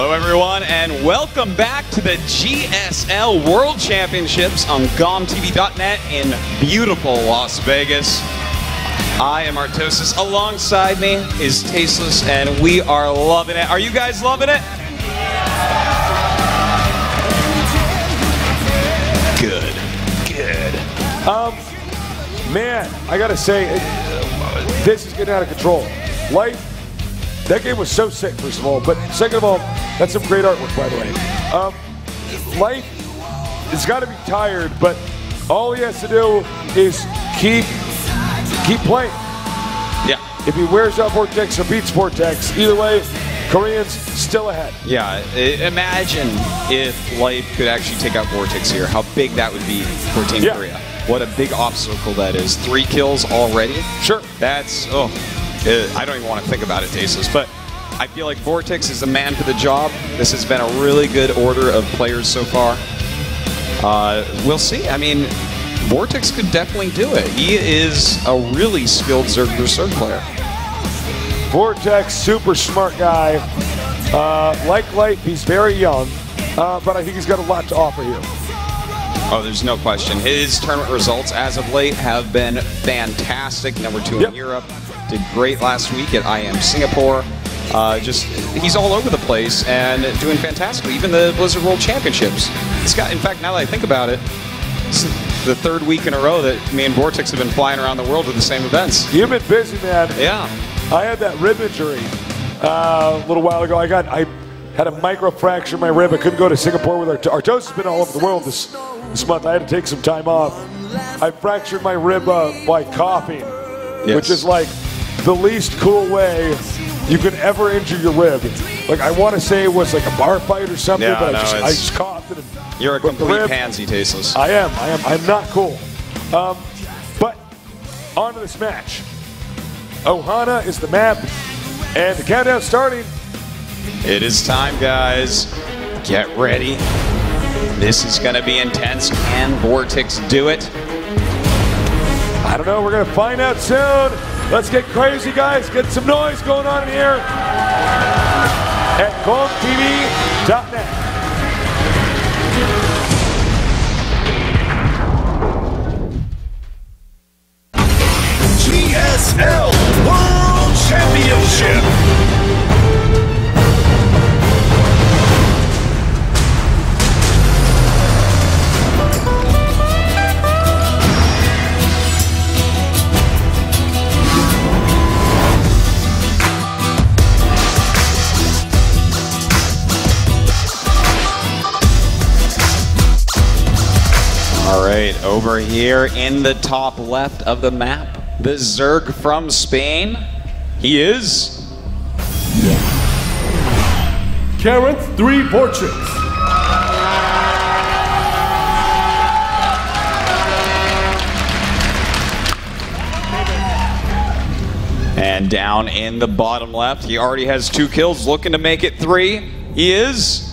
Hello everyone and welcome back to the GSL World Championships on GOMTV.net in beautiful Las Vegas. I am Artosis. Alongside me is Tasteless and we are loving it. Are you guys loving it? Good. Good. Man, I gotta say, this is getting out of control. Life, that game was so sick, first of all, but second of all, that's some great artwork, by the way. Life has got to be tired, but all he has to do is keep playing. Yeah. If he wears out Vortex or beats Vortex, either way, Koreans still ahead. Yeah, imagine if Life could actually take out Vortex here, how big that would be for Team Korea. What a big obstacle that is. 3 kills already. Sure. That's, I don't even want to think about it, Tasteless, but I feel like Vortex is the man for the job. This has been a really good order of players so far. We'll see. I mean, Vortex could definitely do it. He is a really skilled Xert player. Vortex, super smart guy. Like Life, he's very young, but I think he's got a lot to offer here. Oh, there's no question. His tournament results as of late have been fantastic. Number 2 in Europe. Did great last week at IM Singapore. He's all over the place and doing fantastically. Even the Blizzard World Championships. It's got, in fact, now that I think about it, it's the 3rd week in a row that me and Vortex have been flying around the world to the same events. You've been busy, man. Yeah. I had that rib injury a little while ago. I had a microfracture in my rib. I couldn't go to Singapore with Artosis. Has been all over the world this month. I had to take some time off. I fractured my rib by coughing, which is like the least cool way you could ever injure your rib. Like, I want to say it was like a bar fight or something, but I just coughed. You're a complete pansy, Tasteless. I am. I'm not cool. But on to this match. Ohana is the map, and the countdown starting. It is time, guys. Get ready. This is going to be intense. Can Vortex do it? I don't know. We're going to find out soon. Let's get crazy, guys. Get some noise going on in here at GOMTV.net. GSL World Championship. All right, over here in the top left of the map, the Zerg from Spain. He is Carrot 3 Vortex. And down in the bottom left, he already has 2 kills, looking to make it 3. He is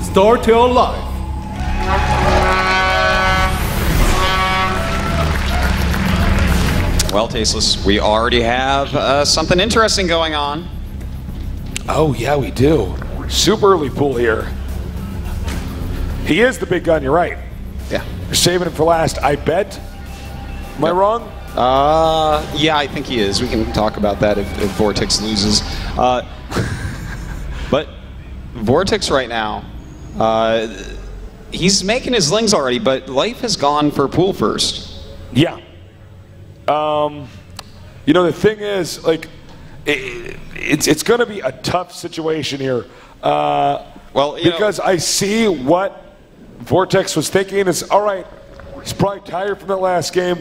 Startail Live. Well, Tasteless, we already have something interesting going on. Oh, yeah, we do. Super early pool here. He is the big gun, you're right. Yeah. You're saving him for last, I bet. Am I wrong? Yeah, I think he is. We can talk about that if Vortex loses. But Vortex right now, he's making his lings already, but Life has gone for pool first. Yeah. You know, the thing is, like, it's going to be a tough situation here. Well, because I see what Vortex was thinking. It's all right. He's probably tired from that last game.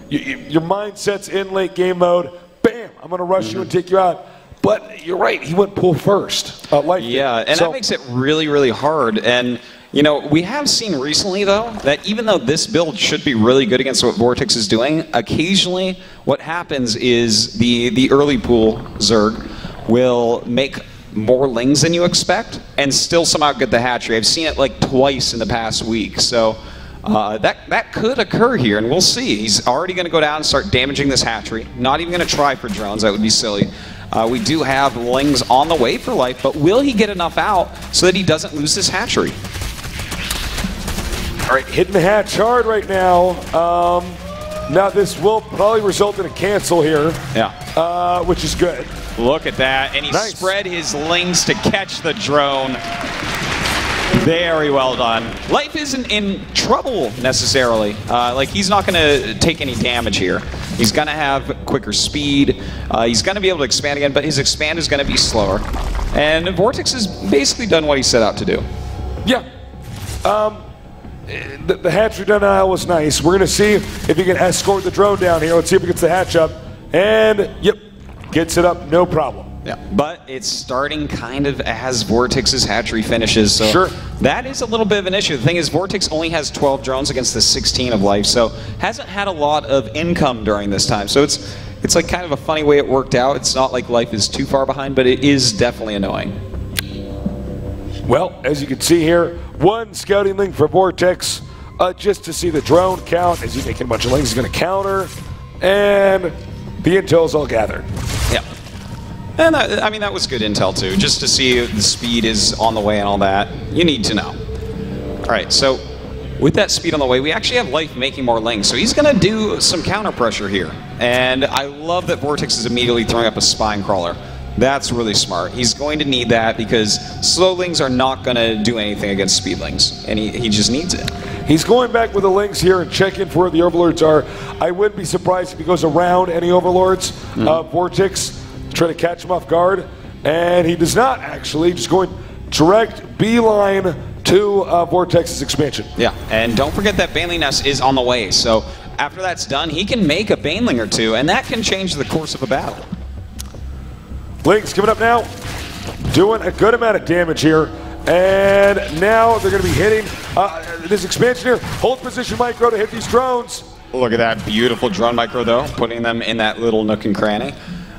Your mindset's in late game mode. Bam! I'm going to rush you and take you out. But you're right. He went pool first. That makes it really, really hard. And you know, we have seen recently, though, that even though this build should be really good against what Vortex is doing, occasionally what happens is the early pool Zerg will make more lings than you expect and still somehow get the hatchery. I've seen it like twice in the past week. So that could occur here, and we'll see. He's already going to go down and start damaging this hatchery. Not even going to try for drones. That would be silly. We do have Lings on the way for life, but will he get enough out so that he doesn't lose this hatchery? All right, hitting the hatch hard right now. Now this will probably result in a cancel here. Yeah. Which is good. Look at that, and he spread his Lings to catch the drone. Very well done. Life isn't in trouble necessarily. Like, he's not going to take any damage here. He's going to have quicker speed. He's going to be able to expand again, but his expand is going to be slower. And Vortex has basically done what he set out to do. Yeah. The hatchery denial was nice. We're going to see if he can escort the drone down here. Let's see if he gets the hatch up. And, yep, gets it up, no problem. Yeah, but it's starting kind of as Vortex's hatchery finishes, so sure. That is a little bit of an issue. The thing is, Vortex only has 12 drones against the 16 of life, so hasn't had a lot of income during this time. So it's like kind of a funny way it worked out. It's not like life is too far behind, but it is definitely annoying. Well, as you can see here, one scouting link for Vortex, just to see the drone count. As he's making a bunch of links, he's going to counter, and the intel's all gathered. Yeah. And I mean, that was good intel too, just to see the speed is on the way and all that. You need to know. All right, so with that speed on the way, we actually have life making more links, so he's going to do some counter pressure here. And I love that Vortex is immediately throwing up a spine crawler. That's really smart. He's going to need that because slowlings are not going to do anything against speedlings, and he just needs it. He's going back with the links here and checking for where the overlords are. I wouldn't be surprised if he goes around any overlords. Vortex, try to catch him off guard, and he does not actually. Just going direct beeline to Vortex's expansion. Yeah, and don't forget that Baneling Nest is on the way, so after that's done, he can make a Baneling or two, and that can change the course of a battle. Lings coming up now, doing a good amount of damage here, and now they're going to be hitting this expansion here. Hold position micro to hit these drones. Look at that beautiful drone micro, though, putting them in that little nook and cranny.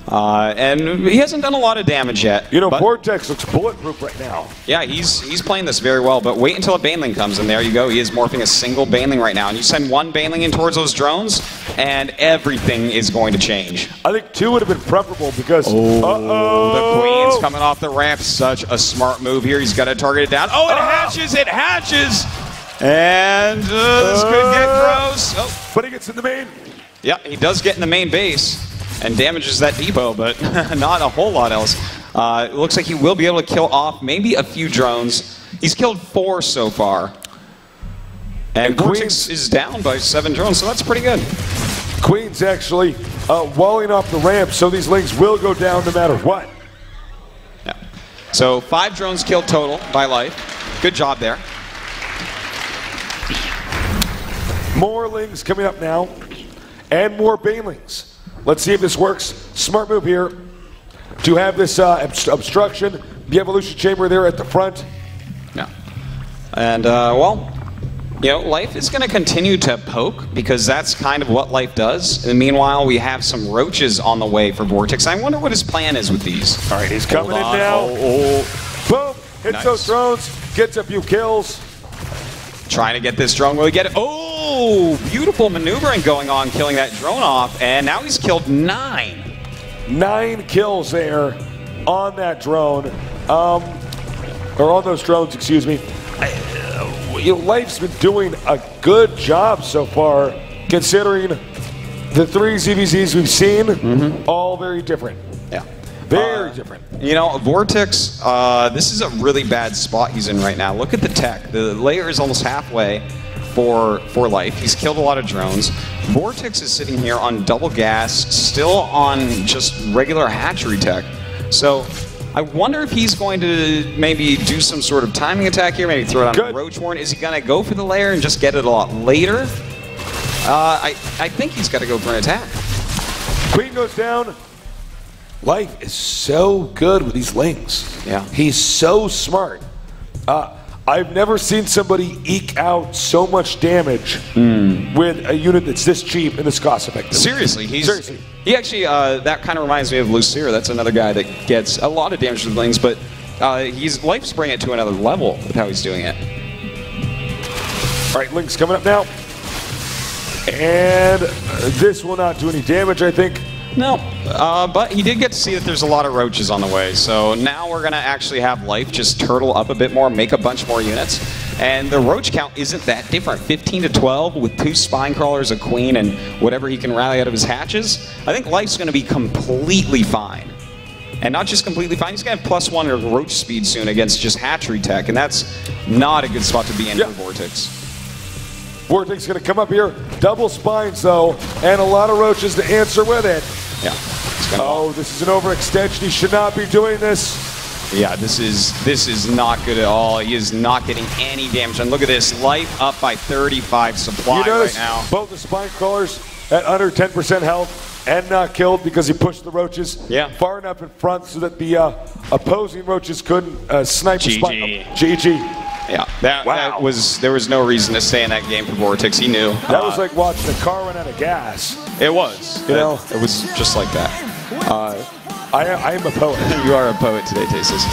And he hasn't done a lot of damage yet. You know, Vortex looks bulletproof right now. Yeah, he's playing this very well, but wait until a Baneling comes, and there you go. He is morphing a single Baneling right now. And you send one Baneling in towards those drones, and everything is going to change. I think two would have been preferable because... The Queen's coming off the ramp. Such a smart move here. He's got to target it down. Oh, it hatches! It hatches! And this could get gross. Oh. But he gets in the main. Yeah, he does get in the main base and damages that depot, but not a whole lot else. It looks like he will be able to kill off maybe a few drones. He's killed 4 so far. And Vortex is down by 7 drones, so that's pretty good. Queen's actually walling off the ramp, so these links will go down no matter what. Yeah. So 5 drones killed total by life. Good job there. More lings coming up now, and more banelings. Let's see if this works. Smart move here to have this obstruction, the evolution chamber there at the front. Yeah. And, well, you know, life is going to continue to poke because that's kind of what life does. And meanwhile, we have some roaches on the way for Vortex. I wonder what his plan is with these. All right, he's coming in now. Boom! Hits those drones, gets a few kills. Trying to get this drone. Will he get it? Oh, beautiful maneuvering going on, killing that drone off. And now he's killed 9. 9 kills there on that drone. Or on those drones, excuse me. Life's been doing a good job so far, considering the 3 ZVZs we've seen, all very different. Yeah. Very different. You know, Vortex, this is a really bad spot he's in right now. Look at the tech. The layer is almost halfway for life. He's killed a lot of drones. Vortex is sitting here on double gas, still on just regular hatchery tech. So I wonder if he's going to maybe do some sort of timing attack here, maybe throw it on a roach warren. Is he going to go for the layer and just get it a lot later? I think he's got to go for an attack. Queen goes down. Life is so good with these links. Yeah. He's so smart. I've never seen somebody eke out so much damage with a unit that's this cheap and this cost effective. Seriously, he actually, that kind of reminds me of Lucere. That's another guy that gets a lot of damage with links, but he's life's bringing it to another level with how he's doing it. All right, links coming up now. And this will not do any damage, I think. No, but he did get to see that there's a lot of roaches on the way. So now we're going to actually have Life just turtle up a bit more, make a bunch more units. And the roach count isn't that different. 15 to 12 with 2 spine crawlers, a queen, and whatever he can rally out of his hatches. I think Life's going to be completely fine. And not just completely fine, he's going to have +1 or roach speed soon against just hatchery tech. And that's not a good spot to be in for Vortex. Vortex is going to come up here, double spines though, and a lot of roaches to answer with it. Yeah. Oh, this is an overextension. He should not be doing this. Yeah, this is not good at all. He is not getting any damage. And look at this, Life up by 35 supply right now. Both the spine crawlers at under 10% health and not killed because he pushed the roaches far enough in front so that the opposing roaches couldn't snipe the spine. GG. Yeah, that was, there was no reason to stay in that game for Vortex. He knew. That was like watching a car run out of gas. It was. You know, it was just like that. I am a poet. You are a poet today, Tasteless.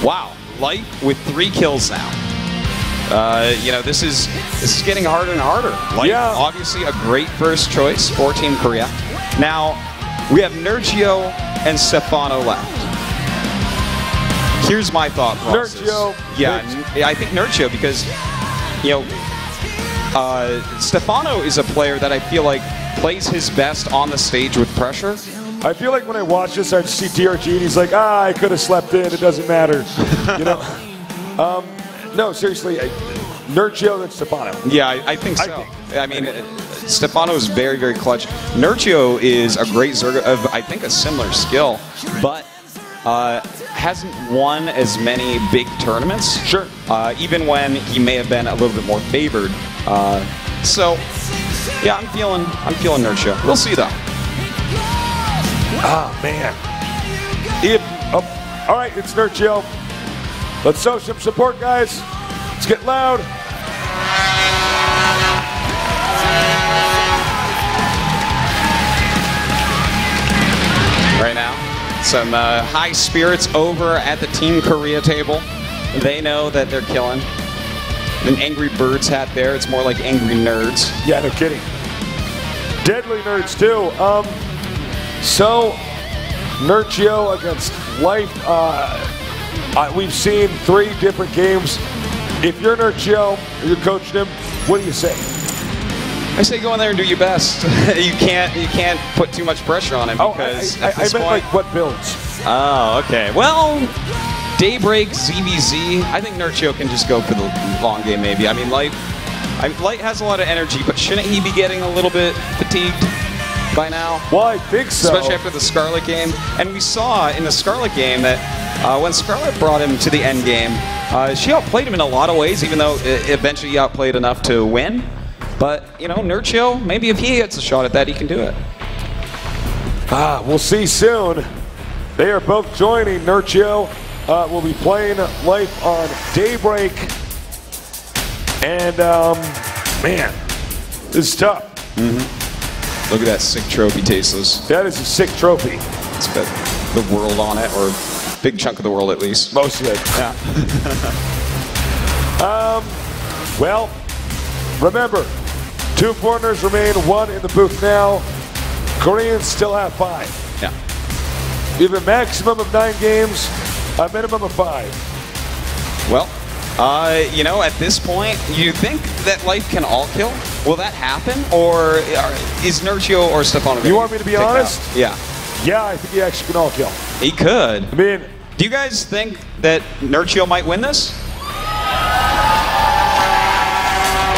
Wow, Light with 3 kills now. You know, this is getting harder and harder. Light, obviously a great first choice for Team Korea. Now we have Nergio and Stefano left. Here's my thought process. Nergio. Yeah, I think Nergio because, you know, Stefano is a player that I feel like plays his best on the stage with pressure. I feel like when I watch this, I see DRG and he's like, I could have slept in, it doesn't matter. You know? No, seriously, Nergio and Stefano. Yeah, I think so. I mean, Stefano is very, very clutch. Nergio is a great Zerg of, I think, a similar skill, but hasn't won as many big tournaments. Sure. Even when he may have been a little bit more favored. So, yeah, I'm feeling Nergio. We'll see though. Ah, man. All right, it's Nergio. Let's show some support, guys. Let's get loud. Right now, some high spirits over at the Team Korea table. They know that they're killing. An Angry Birds hat there. It's more like Angry Nerds. Yeah, no kidding. Deadly Nerds, too. So, Nergio against Life. We've seen 3 different games. If you're Nergio, you're coaching him, what do you say? I say go in there and do your best. you can't put too much pressure on him because I meant like what builds. Oh, okay. Well, Daybreak, ZVZ. I think Nergio can just go for the long game maybe. I mean, Light has a lot of energy, but shouldn't he be getting a little bit fatigued by now? Well, I think so. Especially after the Scarlet game. And we saw in the Scarlet game that when Scarlet brought him to the end game, she outplayed him in a lot of ways, even though eventually he outplayed enough to win. But, you know, Nergio, maybe if he gets a shot at that, he can do it. We'll see soon. They are both joining. Nergio will be playing Life on Daybreak. And, man, this is tough. Mm-hmm. Look at that sick trophy, Tasteless. That is a sick trophy. It's got the world on it, or a big chunk of the world at least. Most of it. Yeah. Well, remember, 2 foreigners remain, 1 in the booth now. Koreans still have 5. Yeah. You have a maximum of 9 games, a minimum of 5. Well, you know, at this point, you think that Life can all kill? Will that happen, or is Nergio or Stefano? You want me to be honest? Yeah. Yeah, I think he actually can all kill. He could. I mean, do you guys think that Nergio might win this?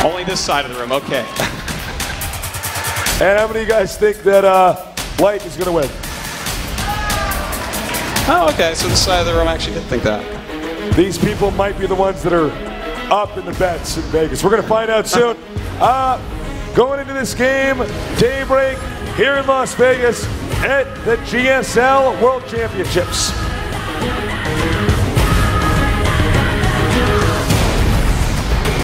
Only this side of the room, okay. And how many of you guys think that Light is going to win? Oh, okay, so this side of the room actually did think that. These people might be the ones that are up in the bets in Vegas. We're going to find out soon. Going into this game, Daybreak here in Las Vegas at the GSL World Championships.